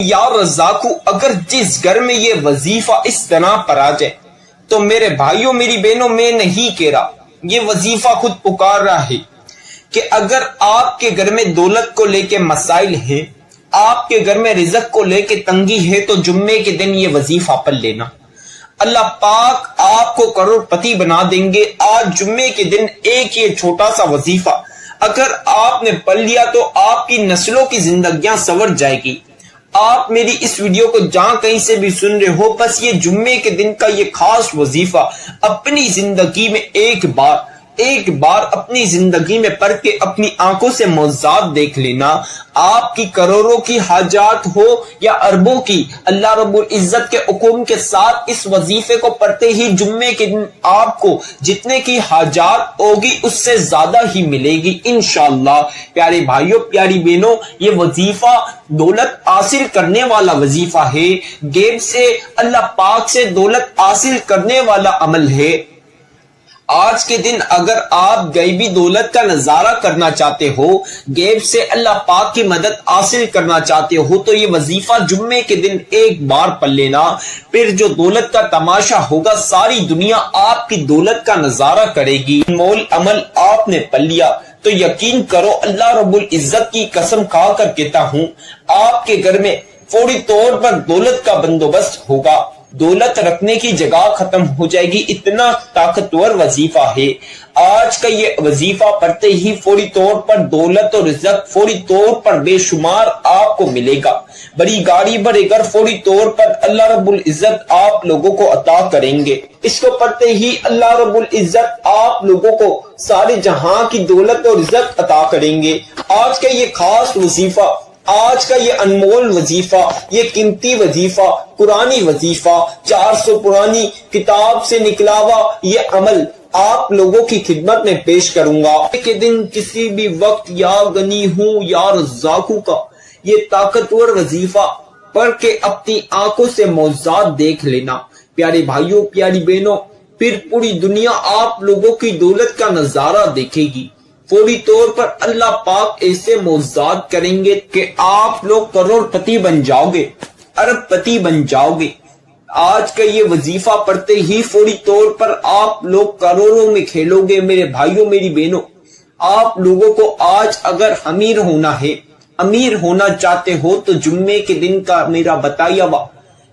یا رزاقو، اگر جس گھر میں یہ وظیفہ اس طرح پر آ جائے تو میرے بھائیوں میری بہنوں، میں نہیں کہہ رہا، یہ وظیفہ خود پکار رہا ہے کہ اگر آپ کے گھر میں دولت کو لے کے مسائل ہیں، آپ کے گھر میں رزق کو لے کے تنگی ہے، تو جمعے کے دن یہ وظیفہ پڑھ لینا، اللہ پاک آپ کو کروڑ پتی بنا دیں گے۔ آج جمعے کے دن ایک یہ چھوٹا سا وظیفہ اگر آپ نے پڑھ لیا تو آپ کی نسلوں کی زندگیاں سنور جائے گی۔ آپ میری اس ویڈیو کو جہاں کہیں سے بھی سن رہے ہو، بس یہ جمعے کے دن کا یہ خاص وظیفہ اپنی زندگی میں ایک بار اپنی زندگی میں پڑھ کے اپنی آنکھوں سے معجزات دیکھ لینا۔ آپ کی کروڑوں کی حاجات ہو یا اربوں کی، اللہ رب العزت کے حکم کے ساتھ اس وظیفے کو پڑھتے ہی جمعے کے دن آپ کو جتنے کی حاجات ہوگی اس سے زیادہ ہی ملے گی انشاءاللہ۔ پیارے بھائیوں پیاری بہنوں، یہ وظیفہ دولت حاصل کرنے والا وظیفہ ہے، غیب سے اللہ پاک سے دولت حاصل کرنے والا عمل ہے۔ آج کے دن اگر آپ غیبی دولت کا نظارہ کرنا چاہتے ہو، غیب سے اللہ پاک کی مدد حاصل کرنا چاہتے ہو، تو یہ وظیفہ جمعے کے دن ایک بار پڑھ لینا، پھر جو دولت کا تماشا ہوگا ساری دنیا آپ کی دولت کا نظارہ کرے گی۔ مول عمل آپ نے پڑھ لیا تو یقین کرو، اللہ رب العزت کی قسم کھا کر کہتا ہوں، آپ کے گھر میں فوری طور پر دولت کا بندوبست ہوگا، دولت رکھنے کی جگہ ختم ہو جائے گی۔ اتنا طاقتور وظیفہ ہے۔ آج کا یہ وظیفہ پڑھتے ہی فوری طور پر دولت اور رزق فوری طور پر بے شمار آپ کو ملے گا۔ بڑی گاڑی بڑے گھر فوری طور پر اللہ رب العزت آپ لوگوں کو عطا کریں گے۔ اس کو پڑھتے ہی اللہ رب العزت آپ لوگوں کو سارے جہاں کی دولت اور رزق عطا کریں گے۔ آج کا یہ خاص وظیفہ، آج کا یہ انمول وظیفہ، یہ قیمتی وظیفہ، قرآنی وظیفہ، 400 پرانی کتاب سے نکلا ہوا یہ عمل آپ لوگوں کی خدمت میں پیش کروں گا۔ کے دن کسی بھی وقت یا غنی ہوں یا رزاقوں کا یہ طاقتور وظیفہ پڑھ کے اپنی آنکھوں سے معجزات دیکھ لینا۔ پیارے بھائیوں پیاری بہنوں، پھر پوری دنیا آپ لوگوں کی دولت کا نظارہ دیکھے گی۔ فوری طور پر اللہ پاک ایسے معجزات کریں گے کہ آپ لوگ کروڑ پتی بن جاؤ گے، ارب پتی بن جاؤ گے۔ آج کا یہ وظیفہ پڑھتے ہی فوری طور پر آپ لوگ کروڑوں میں کھیلو گے۔ میرے بھائیوں میری بہنوں، آپ لوگوں کو آج اگر امیر ہونا ہے، امیر ہونا چاہتے ہو، تو جمعے کے دن کا میرا بتایا ہوا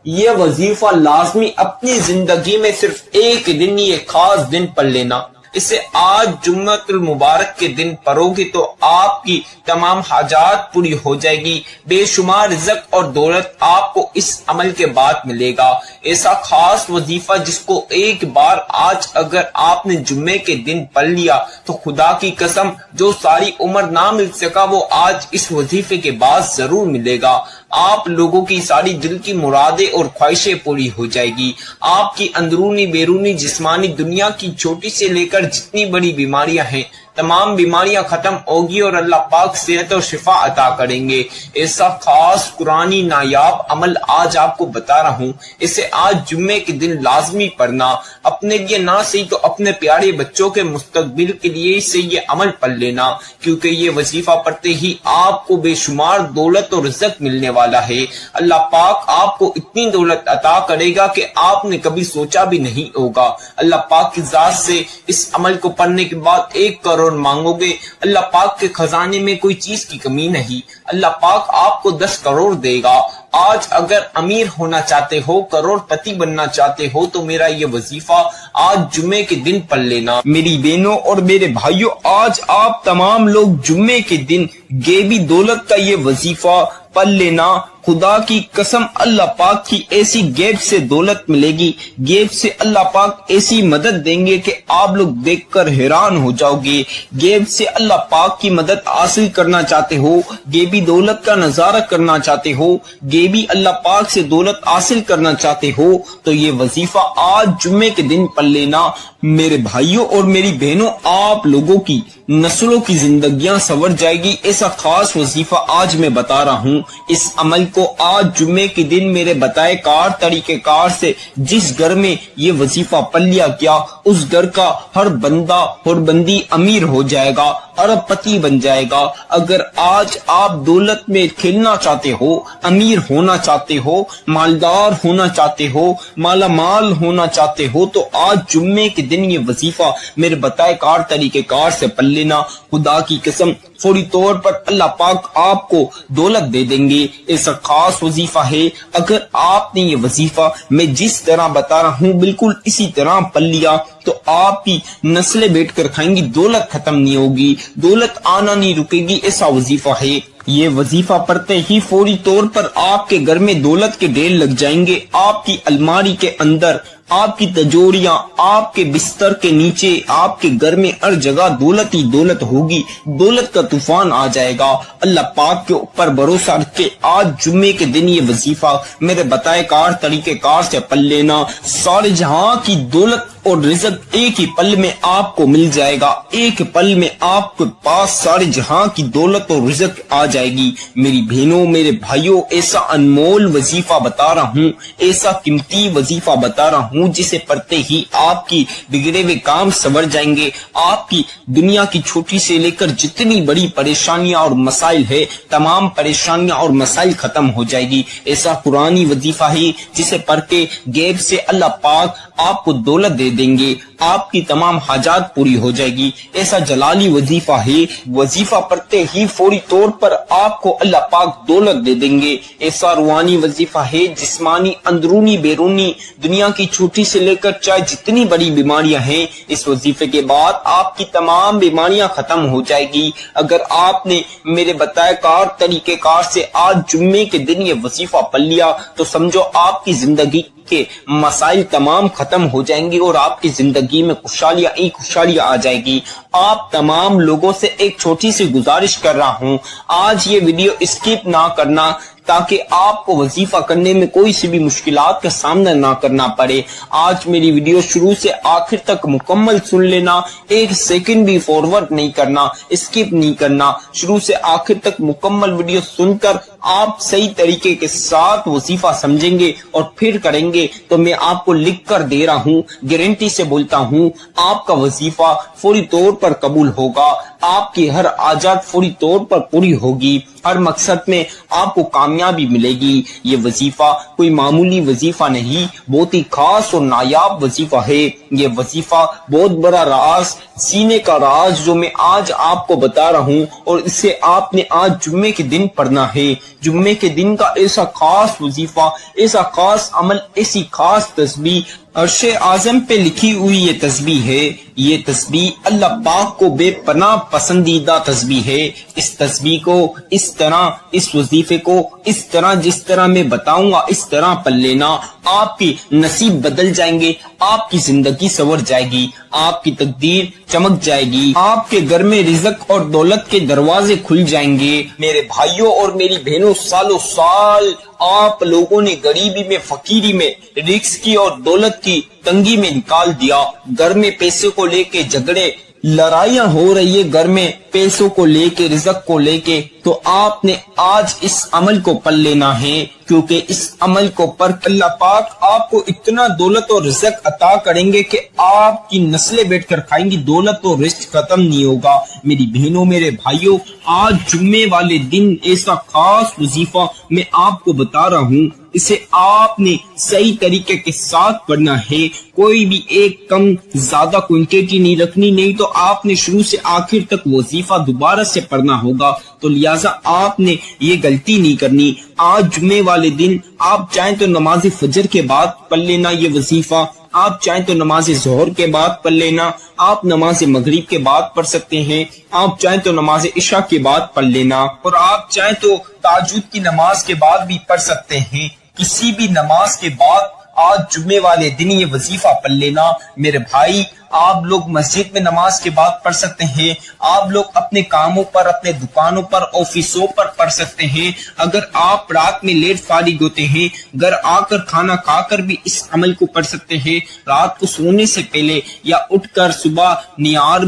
یہ وظیفہ لازمی اپنی زندگی میں صرف ایک دن، یہ خاص دن پڑھ لینا۔ اسے آج جمعۃ المبارک کے دن پڑھو گے تو آپ کی تمام حاجات پوری ہو جائے گی، بے شمار رزق اور دولت آپ کو اس عمل کے بعد ملے گا۔ ایسا خاص وظیفہ جس کو ایک بار آج اگر آپ نے جمعے کے دن پڑھ لیا تو خدا کی قسم جو ساری عمر نہ مل سکا وہ آج اس وظیفے کے بعد ضرور ملے گا۔ آپ لوگوں کی ساری دل کی مرادیں اور خواہشیں پوری ہو جائے گی۔ آپ کی اندرونی بیرونی جسمانی دنیا کی چھوٹی سے لے کر جتنی بڑی بیماریاں ہیں تمام بیماریاں ختم ہوگی اور اللہ پاک صحت اور شفا عطا کریں گے۔ ایسا خاص قرآنی نایاب عمل آج آپ کو بتا رہا ہوں، اسے آج جمعے کے دن لازمی پڑھنا، اپنے لیے نہ صحیح تو اپنے پیارے بچوں کے مستقبل کے لیے سے یہ عمل پڑھ لینا، کیونکہ یہ وظیفہ پڑھتے ہی آپ کو بے شمار دولت اور رزق ملنے والا ہے۔ اللہ پاک آپ کو اتنی دولت عطا کرے گا کہ آپ نے کبھی سوچا بھی نہیں ہوگا۔ اللہ پاک کی ذات سے اس عمل کو پڑھنے کے بعد 1 کروڑ مانگو گے، اللہ پاک کے خزانے میں کوئی چیز کی کمی نہیں، اللہ پاک آپ کو 10 کروڑ دے گا۔ آج اگر امیر ہونا چاہتے ہو، کروڑ پتی بننا چاہتے ہو، تو میرا یہ وظیفہ آج جمعے کے دن پڑھ لینا۔ میری بہنوں اور میرے بھائیوں، آج آپ تمام لوگ جمعے کے دن غیبی دولت کا یہ وظیفہ پڑھ لینا۔ خدا کی قسم اللہ پاک کی ایسی غیب سے دولت ملے گی، غیب سے اللہ پاک ایسی مدد دیں گے کہ آپ لوگ دیکھ کر حیران ہو جاؤ گے۔ غیب سے اللہ پاک کی مدد حاصل کرنا چاہتے ہو، غیبی دولت کا نظارہ کرنا چاہتے ہو، غیبی اللہ پاک سے دولت حاصل کرنا چاہتے ہو، تو یہ وظیفہ آج جمعے کے دن پڑھ لینا۔ میرے بھائیوں اور میری بہنوں، آپ لوگوں کی نسلوں کی زندگیاں سنور جائے گی۔ ایسا خاص وظیفہ آج میں بتا رہا ہوں، اس عمل کو آج جمعے کے دن میرے بتائے کار طریقہ کار سے جس گھر میں یہ وظیفہ پڑھ لیا گیا اس گھر کا ہر بندہ اور بندی امیر ہو جائے گا، ارب پتی بن جائے گا۔ اگر آج آپ دولت میں کھیلنا چاہتے ہو، امیر ہونا چاہتے ہو، مالدار ہونا چاہتے ہو، مالا مال ہونا چاہتے ہو، تو آج جمعے کے دن یہ وظیفہ میرے بتائے کار طریقہ کار سے پڑھ لینا۔ خدا کی قسم فوری طور پر اللہ پاک آپ کو دولت دے دیں گے۔ ایسا خاص وظیفہ ہے، اگر آپ نے یہ وظیفہ میں جس طرح بتا رہا ہوں بالکل اسی طرح پڑھ لیا تو آپ کی نسلیں بیٹھ کر کھائیں گی، دولت ختم نہیں ہوگی، دولت آنا نہیں رکے گی۔ ایسا وظیفہ ہے، یہ وظیفہ پڑھتے ہی فوری طور پر آپ کے گھر میں دولت کے ڈھیر لگ جائیں گے۔ آپ کی الماری کے اندر، آپ کی تجوریاں، آپ کے بستر کے نیچے، آپ کے گھر میں ہر جگہ دولت ہی دولت ہوگی، دولت کا طوفان آ جائے گا۔ اللہ پاک کے اوپر بھروسہ رکھ کے آج جمعے کے دن یہ وظیفہ میرے بتائے کار طریقہ کار سے پڑھ لینا۔ سارے جہاں کی دولت اور رزق ایک ہی پل میں آپ کو مل جائے گا، ایک پل میں آپ کے پاس سارے جہاں کی دولت اور رزق آ جائے گی۔ میری بہنوں، میرے بھائیوں، ایسا انمول وظیفہ بتا رہا ہوں، ایسا قیمتی وظیفہ بتا رہا ہوں جسے پڑھتے ہی آپ کی بگڑے ہوئے کام سنور جائیں گے، آپ کی دنیا کی چھوٹی سے لے کر جتنی بڑی پریشانیاں اور مسائل ہے تمام پریشانیاں اور مسائل ختم ہو جائے گی۔ ایسا قرآنی وظیفہ ہے جسے پڑھ کے غیب سے اللہ پاک آپ کو دولت دے دیں گے، آپ کی تمام حاجات پوری ہو جائے گی۔ ایسا جلالی وظیفہ ہے، وظیفہ پڑھتے ہی فوری طور پر آپ کو اللہ پاک دولت دے دیں گے۔ ایسا روحانی وظیفہ ہے، جسمانی اندرونی بیرونی دنیا کی چھوٹی سے لے کر چاہے جتنی بڑی بیماریاں ہیں، اس وظیفے کے بعد آپ کی تمام بیماریاں ختم ہو جائے گی۔ اگر آپ نے میرے بتائے کار طریقہ کار سے آج جمعے کے دن یہ وظیفہ پڑھ لیا تو سمجھو آپ کی زندگی کے مسائل تمام ختم ہو جائیں گی اور آپ کی زندگی میں خوشحالیاں ہی خوشحالیاں آ جائے گی۔ آپ تمام لوگوں سے ایک چھوٹی سی گزارش کر رہا ہوں، آج یہ ویڈیو اسکپ نہ کرنا تاکہ آپ کو وظیفہ کرنے میں کوئی سی بھی مشکلات کا سامنا نہ کرنا پڑے۔ آج میری ویڈیو شروع سے آخر تک مکمل سن لینا، ایک سیکنڈ بھی فارورڈ نہیں کرنا، اسکپ نہیں کرنا، شروع سے آخر تک مکمل ویڈیو سن کر آپ صحیح طریقے کے ساتھ وظیفہ سمجھیں گے اور پھر کریں گے تو میں آپ کو لکھ کر دے رہا ہوں، گارنٹی سے بولتا ہوں، آپ کا وظیفہ فوری طور پر قبول ہوگا، آپ کی ہر حاجات فوری طور پر پوری ہوگی، ہر مقصد میں آپ کو کامیابی ملے گی۔ یہ وظیفہ کوئی معمولی وظیفہ نہیں، بہت ہی خاص اور نایاب وظیفہ ہے۔ یہ وظیفہ بہت بڑا راز، سینے کا راز جو میں آج آپ کو بتا رہا ہوں، اور اسے آپ نے آج جمعے کے دن پڑھنا ہے۔ جمعے کے دن کا ایسا خاص وظیفہ، ایسا خاص عمل، ایسی خاص تسبیح، عرش اعظم پہ لکھی ہوئی یہ تسبیح ہے۔ یہ تسبیح اللہ پاک کو بے پناہ پسندیدہ تسبیح ہے۔ اس تسبیح کو اس طرح، اس وظیفے کو اس طرح جس طرح میں بتاؤں گا اس طرح پڑھ لینا، آپ کی نصیب بدل جائیں گے، آپ کی زندگی سنور جائے گی، آپ کی تقدیر چمک جائے گی، آپ کے گھر میں رزق اور دولت کے دروازے کھل جائیں گے۔ میرے بھائیوں اور میری بہنوں، سالوں سال آپ لوگوں نے غریبی میں، فقیری میں، رزق کی اور دولت کی تنگی میں نکال دیا۔ گھر میں پیسے کو لے کے جھگڑے، لڑائیاں ہو رہی ہے گھر میں پیسوں کو لے کے، رزق کو لے کے، تو آپ نے آج اس عمل کو پڑھ لینا ہے، کیونکہ اس عمل کو پڑھ اللہ پاک آپ کو اتنا دولت اور رزق عطا کریں گے کہ آپ کی نسلیں بیٹھ کر کھائیں گی، دولت اور رزق ختم نہیں ہوگا۔ میری بہنوں، میرے بھائیوں، آج جمعے والے دن ایسا خاص وظیفہ میں آپ کو بتا رہا ہوں، اسے آپ نے صحیح طریقے کے ساتھ پڑھنا ہے، کوئی بھی ایک کم زیادہ کوانٹیٹی نہیں رکھنی، نہیں تو آپ نے شروع سے آخر تک وظیفہ دوبارہ سے پڑھنا ہوگا، تو لہٰذا آپ نے یہ غلطی نہیں کرنی۔ آج جمعے والے دن آپ چاہیں تو نماز فجر کے بعد پڑھ لینا یہ وظیفہ، آپ چاہیں تو نماز ظہر کے بعد پڑھ لینا، آپ نماز مغرب کے بعد پڑھ سکتے ہیں، آپ چاہیں تو نماز عشاء کے بعد پڑھ لینا، اور آپ چاہیں تو تہجد کی نماز کے بعد بھی پڑھ سکتے ہیں۔ کسی بھی نماز کے بعد آج جمعے والے دن یہ وظیفہ پڑھ لینا۔ میرے بھائی، آپ لوگ مسجد میں نماز کے بعد پڑھ سکتے ہیں، آپ لوگ اپنے کاموں پر، اپنے دکانوں پر، آفسوں پر پڑھ سکتے ہیں۔ اگر آپ رات میں لیٹ فارغ ہوتے ہیں، گھر آ کر کھانا کھا کر بھی اس عمل کو پڑھ سکتے ہیں۔ رات کو سونے سے پہلے یا اٹھ کر صبح نیار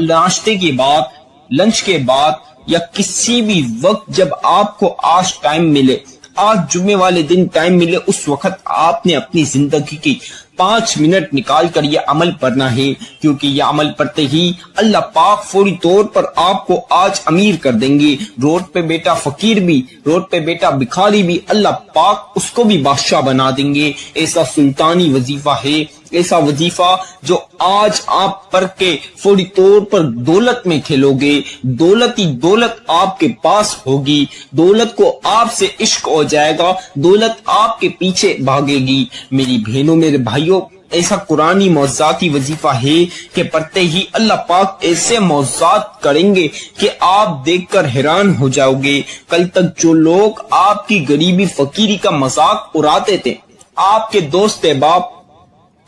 ناشتے کے بعد، لنچ کے بعد، یا کسی بھی وقت جب آپ کو آج ٹائم ملے، آج جمعے والے دن ٹائم ملے اس وقت آپ نے اپنی زندگی کی 5 منٹ نکال کر یہ عمل پڑھنا ہے، کیونکہ یہ عمل پڑھتے ہی اللہ پاک فوری طور پر آپ کو آج امیر کر دیں گے۔ روڈ پہ بیٹا فقیر بھی، روڈ پہ بیٹا بھکاری بھی، اللہ پاک اس کو بھی بادشاہ بنا دیں گے۔ ایسا سلطانی وظیفہ ہے، ایسا وظیفہ جو آج آپ پڑھ کے فوری طور پر دولت میں کھیلو گے، دولت ہی دولت آپ کے پاس ہوگی، دولت کو آپ سے عشق ہو جائے گا، دولت آپ کے پیچھے بھاگے گی۔ میری بہنوں میرے بھائیوں، ایسا قرآنی معجزاتی وظیفہ ہے کہ پڑھتے ہی اللہ پاک ایسے معجزات کریں گے کہ آپ دیکھ کر حیران ہو جاؤ گے۔ کل تک جو لوگ آپ کی غریبی فقیری کا مذاق اڑاتے تھے، آپ کے دوست احباب،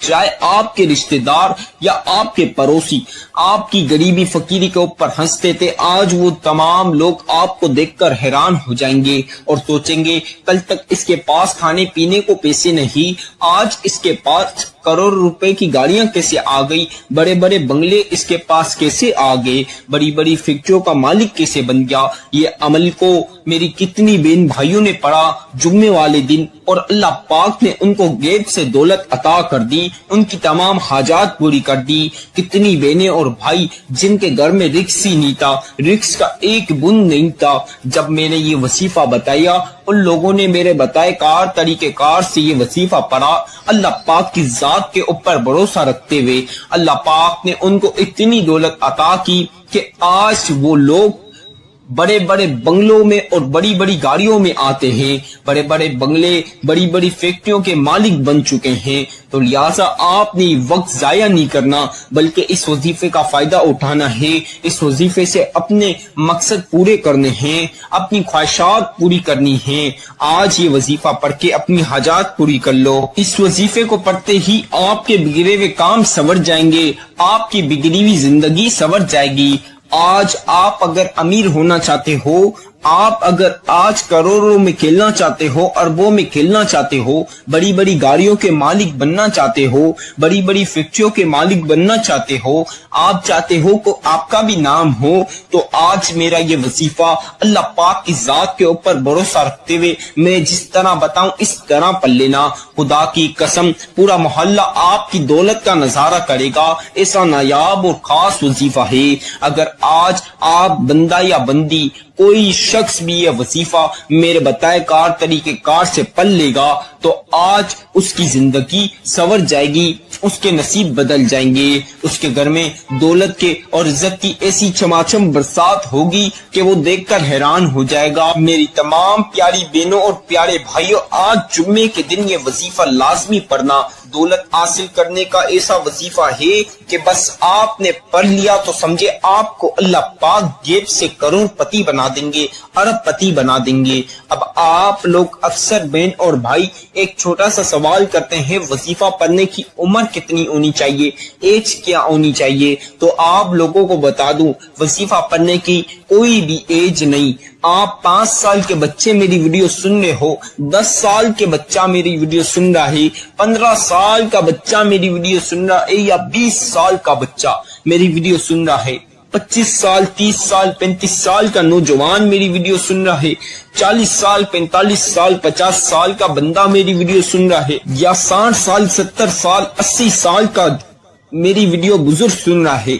چاہے آپ کے رشتہ دار یا آپ کے پڑوسی، آپ کی غریبی فقیری کے اوپر ہنستے تھے، آج وہ تمام لوگ آپ کو دیکھ کر حیران ہو جائیں گے اور سوچیں گے کل تک اس کے پاس کھانے پینے کو پیسے نہیں، آج اس کے پاس کروڑ روپے کی گاڑیاں کیسے آ گئی، بڑے بڑے بنگلے اس کے پاس کیسے آ گئے، بڑی بڑی فیکٹریوں کا مالک کیسے بن گیا۔ یہ عمل کو میری کتنی بہن بھائیوں نے پڑھا جمعے والے دن، اور اللہ پاک نے ان کو غیب سے دولت عطا کر دی، ان کی تمام حاجات پوری کر دی۔ کتنی بہنیں اور بھائی جن کے گھر میں رزق ہی نہیں تھا، رزق کا ایک بند نہیں تھا، جب میں نے یہ وظیفہ بتایا ان لوگوں نے میرے بتائے کار طریقہ کار سے یہ وظیفہ پڑھا، اللہ پاک کی ذات کے اوپر بھروسہ رکھتے ہوئے اللہ پاک نے ان کو اتنی دولت عطا کی کہ آج وہ لوگ بڑے بڑے بنگلوں میں اور بڑی بڑی گاڑیوں میں آتے ہیں، بڑے بڑے بنگلے، بڑی بڑی فیکٹریوں کے مالک بن چکے ہیں۔ تو لہٰذا آپ نے وقت ضائع نہیں کرنا، بلکہ اس وظیفے کا فائدہ اٹھانا ہے، اس وظیفے سے اپنے مقصد پورے کرنے ہیں، اپنی خواہشات پوری کرنی ہیں۔ آج یہ وظیفہ پڑھ کے اپنی حاجات پوری کر لو۔ اس وظیفے کو پڑھتے ہی آپ کے بگڑے ہوئے کام سنور جائیں گے، آپ کی بگڑی ہوئی زندگی سنور جائے گی۔ آج آپ اگر امیر ہونا چاہتے ہو، آپ اگر آج کروڑوں میں کھیلنا چاہتے ہو، اربوں میں کھیلنا چاہتے ہو، بڑی بڑی گاڑیوں کے مالک بننا چاہتے ہو، بڑی بڑی فیکٹریوں کے مالک بننا چاہتے ہو، آپ چاہتے ہو کہ آپ کا بھی نام ہو، تو آج میرا یہ وظیفہ اللہ پاک کی ذات کے اوپر بھروسہ رکھتے ہوئے میں جس طرح بتاؤں اس طرح پڑھ لینا۔ خدا کی قسم پورا محلہ آپ کی دولت کا نظارہ کرے گا، ایسا نایاب اور خاص وظیفہ ہے۔ اگر آج آپ بندہ یا بندی کوئی شخص بھی یہ وظیفہ میرے بتائے کار طریقے کار سے پڑھ لے گا تو آج اس کی زندگی سنور جائے گی، اس کے نصیب بدل جائیں گے، اس کے گھر میں دولت کے اور عزت کی ایسی چماچم برسات ہوگی کہ وہ دیکھ کر حیران ہو جائے گا۔ میری تمام پیاری بہنوں اور پیارے بھائیوں، آج جمعے کے دن یہ وظیفہ لازمی پڑھنا۔ دولت حاصل کرنے کا ایسا وظیفہ ہے کہ بس آپ نے پڑھ لیا تو سمجھے آپ کو اللہ پاک جیب سے کروڑ پتی بنا دیں گے، ارب پتی بنا دیں گے۔ اب آپ لوگ اکثر بہن اور بھائی ایک چھوٹا سا سوال کرتے ہیں، وظیفہ پڑھنے کی عمر کتنی ہونی چاہیے، ایج کیا ہونی چاہیے؟ تو آپ لوگوں کو بتا دوں، وظیفہ پڑھنے کی کوئی بھی ایج نہیں۔ آپ 5 سال کے بچے میری ویڈیو سن رہے ہو، 10 سال کے بچہ میری ویڈیو سن رہا ہے، 15 سال کا بچہ میری ویڈیو سن رہا ہے، یا 20 سال کا بچہ میری ویڈیو سن رہا ہے، 25 سال 30 سال 35 سال کا نوجوان میری ویڈیو سن رہا ہے، 40 سال 45 سال 50 سال کا بندہ میری ویڈیو سن رہا ہے، یا 60 سال 70 سال 80 سال کا میری ویڈیو بزرگ سن رہا ہے۔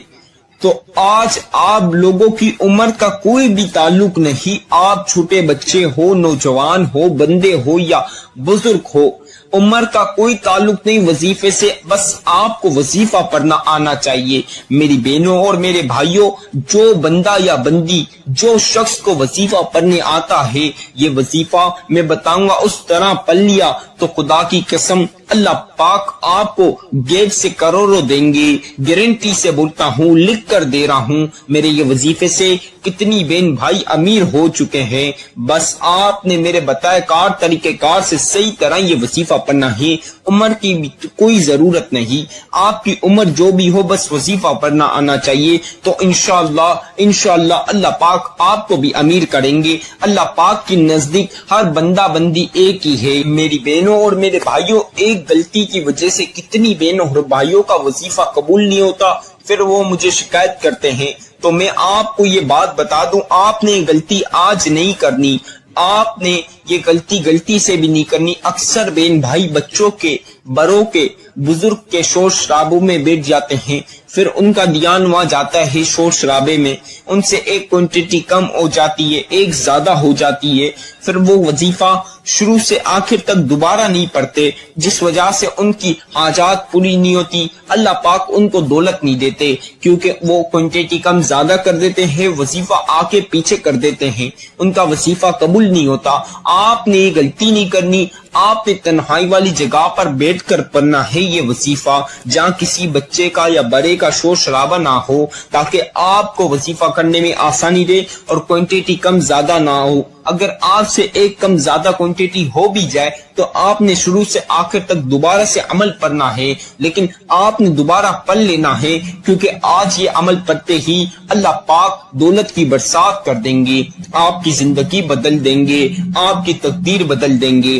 تو آج آپ لوگوں کی عمر کا کوئی بھی تعلق نہیں، آپ چھوٹے بچے ہو، نوجوان ہو، بندے ہو یا بزرگ ہو، عمر کا کوئی تعلق نہیں وظیفے سے، بس آپ کو وظیفہ پڑھنا آنا چاہیے۔ میری بہنوں اور میرے بھائیوں، جو بندہ یا بندی، جو شخص کو وظیفہ پڑھنے آتا ہے، یہ وظیفہ میں بتاؤں گا اس طرح پڑھ لیا تو خدا کی قسم اللہ پاک آپ کو غیب سے کروڑوں دیں گے، گارنٹی سے بولتا ہوں، لکھ کر دے رہا ہوں۔ میرے یہ وظیفے سے کتنی بہن بھائی امیر ہو چکے ہیں، بس آپ نے میرے بتائے کار طریقہ کار سے صحیح طرح یہ وظیفہ پڑھنا ہے۔ عمر کی بھی کوئی ضرورت نہیں، آپ کی عمر جو بھی ہو، بس وظیفہ پڑھنا آنا چاہیے، تو انشاءاللہ اللہ پاک آپ کو بھی امیر کریں گے۔ اللہ پاک کی نزدیک ہر بندہ بندی ایک ہی ہے۔ میری بہنوں اور میرے بھائیوں، ایک غلطی کی وجہ سے کتنی بہنوں اور بھائیوں کا وظیفہ قبول نہیں ہوتا، پھر وہ مجھے شکایت کرتے ہیں۔ تو میں آپ کو یہ بات بتا دوں، آپ نے غلطی آج نہیں کرنی، آپ نے یہ غلطی سے بھی نہیں کرنی۔ اکثر بہن بھائی بچوں کے، بڑوں کے، بزرگ کے شور شرابوں میں بیٹھ جاتے ہیں، پھر ان کا دھیان وہاں جاتا ہے شور شرابے میں، ان سے ایک کوانٹٹی کم ہو جاتی ہے، ایک زیادہ ہو جاتی ہے، پھر وہ وظیفہ شروع سے آخر تک دوبارہ نہیں پڑھتے، جس وجہ سے ان کی حاجات پوری نہیں ہوتی، اللہ پاک ان کو دولت نہیں دیتے، کیونکہ وہ کوانٹٹی کم زیادہ کر دیتے ہیں، وظیفہ آگے پیچھے کر دیتے ہیں، ان کا وظیفہ قبول نہیں ہوتا۔ آپ نے یہ غلطی نہیں کرنی، آپ نے تنہائی والی جگہ پر بیٹھ کر پڑھنا ہے یہ وظیفہ، جہاں کسی بچے کا یا بڑے کا شور شرابہ نہ ہو، تاکہ آپ کو وظیفہ کرنے میں آسانی دے اور کوانٹٹی کم زیادہ نہ ہو۔ اگر آپ سے ایک کم زیادہ کوانٹٹی ہو بھی جائے تو آپ نے شروع سے آخر تک دوبارہ سے عمل پڑھنا ہے، لیکن آپ نے دوبارہ پڑھ لینا ہے، کیونکہ آج یہ عمل پڑھتے ہی اللہ پاک دولت کی برسات کر دیں گے، آپ کی زندگی بدل دیں گے، آپ کی تقدیر بدل دیں گے۔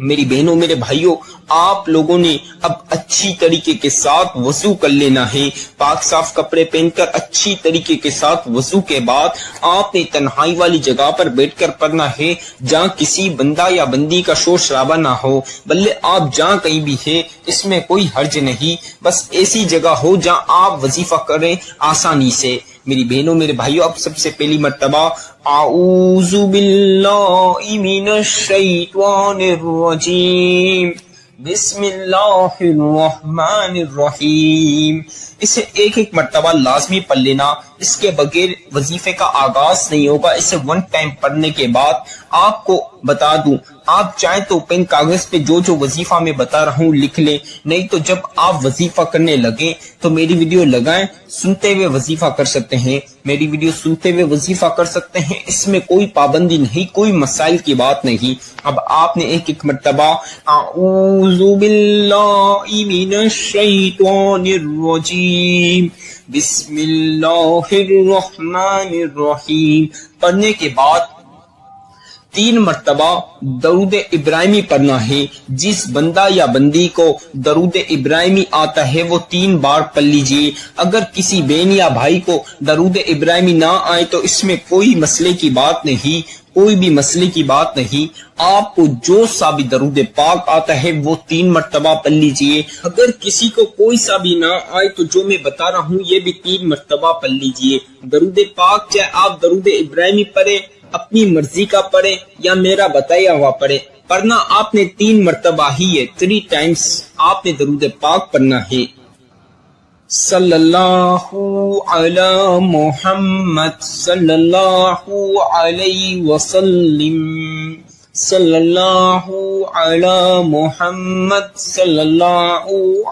میری بہنوں، میرے بھائیوں، آپ لوگوں نے اب اچھی طریقے کے ساتھ وضو کر لینا ہے، پاک صاف کپڑے پہن کر اچھی طریقے کے ساتھ وضو کے بعد آپ نے تنہائی والی جگہ پر بیٹھ کر پڑھنا ہے، جہاں کسی بندہ یا بندی کا شور شرابہ نہ ہو، بلکہ آپ جہاں کہیں بھی ہیں اس میں کوئی حرج نہیں، بس ایسی جگہ ہو جہاں آپ وظیفہ کریں آسانی سے۔ میری بہنوں، میرے بھائیوں، اب سب سے پہلی مرتبہ اعوذ باللہ من الشیطان الرجیم، بسم اللہ الرحمن الرحیم، اسے ایک مرتبہ لازمی پڑھ لینا، اس کے بغیر وظیفے کا آغاز نہیں ہوگا۔ اسے ون ٹائم پڑھنے کے بعد آپ کو بتا دوں، آپ چاہیں تو پین کاغذ پہ جو وظیفہ میں بتا رہا ہوں لکھ لیں، نہیں تو جب آپ وظیفہ کرنے لگیں تو میری ویڈیو لگائیں، سنتے ہوئے وظیفہ کر سکتے ہیں، میری ویڈیو سنتے ہوئے وظیفہ کر سکتے ہیں، اس میں کوئی پابندی نہیں، کوئی مسائل کی بات نہیں۔ اب آپ نے ایک مرتبہ اعوذ باللہ من الشیطان الرجیم، بسم اللہ الرحمن الرحیم پڑھنے کے بعد 3 مرتبہ درود ابراہیمی پڑھنا ہے۔ جس بندہ یا بندی کو درود ابراہیمی آتا ہے وہ 3 بار پڑھ لیجئے۔ اگر کسی بہن یا بھائی کو درود ابراہیمی نہ آئے تو اس میں کوئی مسئلے کی بات نہیں، کوئی بھی مسئلے کی بات نہیں، آپ کو جو سا بھی درود پاک آتا ہے وہ 3 مرتبہ پڑھ لیجئے۔ اگر کسی کو کوئی سا بھی نہ آئے تو جو میں بتا رہا ہوں یہ بھی 3 مرتبہ پڑھ لیجئے۔ درود پاک چاہے آپ درود ابراہیمی پڑھیں، اپنی مرضی کا پڑھیں یا میرا بتایا ہوا پڑھیں، پڑھنا آپ نے 3 مرتبہ ہی ہے، 3 ٹائمز آپ نے درود پاک پڑھنا ہے۔ صلی اللہ علی محمد صلی اللہ علیہ وسلم، صلی اللہ علی محمد صلی اللہ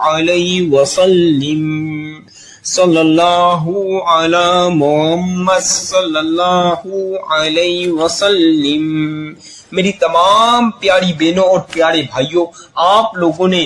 علیہ وسلم، صلی اللہ علی محمد صلی اللہ علیہ وسلم۔ میری تمام پیاری بہنوں اور پیارے بھائیوں، آپ لوگوں نے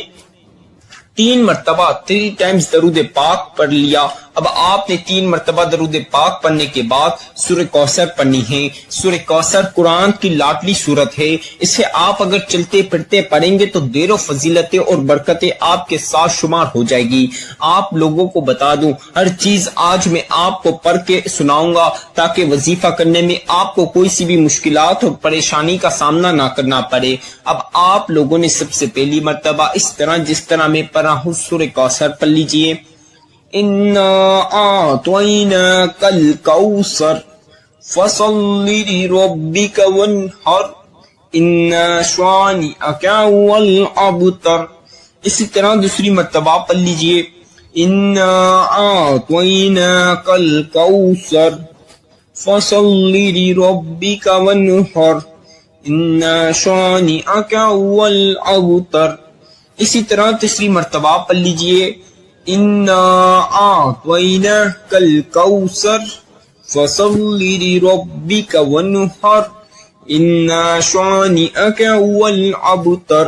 3 مرتبہ 3 ٹائمز درود پاک پڑھ لیا۔ اب آپ نے 3 مرتبہ درود پاک پڑھنے کے بعد سورہ کوثر پڑھنی ہے۔ سورہ کوثر قرآن کی لاڈلی سورت ہے، اسے آپ اگر چلتے پھرتے پڑھیں گے تو دیر و فضیلتیں اور برکتیں آپ کے ساتھ شمار ہو جائے گی۔ آپ لوگوں کو بتا دوں، ہر چیز آج میں آپ کو پڑھ کے سناؤں گا تاکہ وظیفہ کرنے میں آپ کو کوئی سی بھی مشکلات اور پریشانی کا سامنا نہ کرنا پڑے۔ اب آپ لوگوں نے سب سے پہلی مرتبہ اس طرح جس طرح میں پڑھا ہوں سورہ کوثر پڑھ لیجئے۔ اِنَّا أَعْطَيْنَاكَ الْكَوْثَرَ فَصَلِّ لِرَبِّكَ وَانْحَرْ إِنَّ شَانِئَكَ هُوَ الْأَبْتَرُ، اسی طرح دوسری مرتبہ پڑھ لیجئے۔ اِنَّا أَعْطَيْنَاكَ الْكَوْثَرَ فَصَلِّ لِرَبِّكَ وَانْحَرْ إِنَّ شَانِئَكَ هُوَ الْأَبْتَرُ، اسی طرح تیسری مرتبہ پڑھ لیجئے۔ اِنَّا أَعْطَيْنَاكَ الْكَوْثَرَ فَصَلِّ لِرَبِّكَ وَانْحَرْ إِنَّ شَانِئَكَ هُوَ الْأَبْتَرُ۔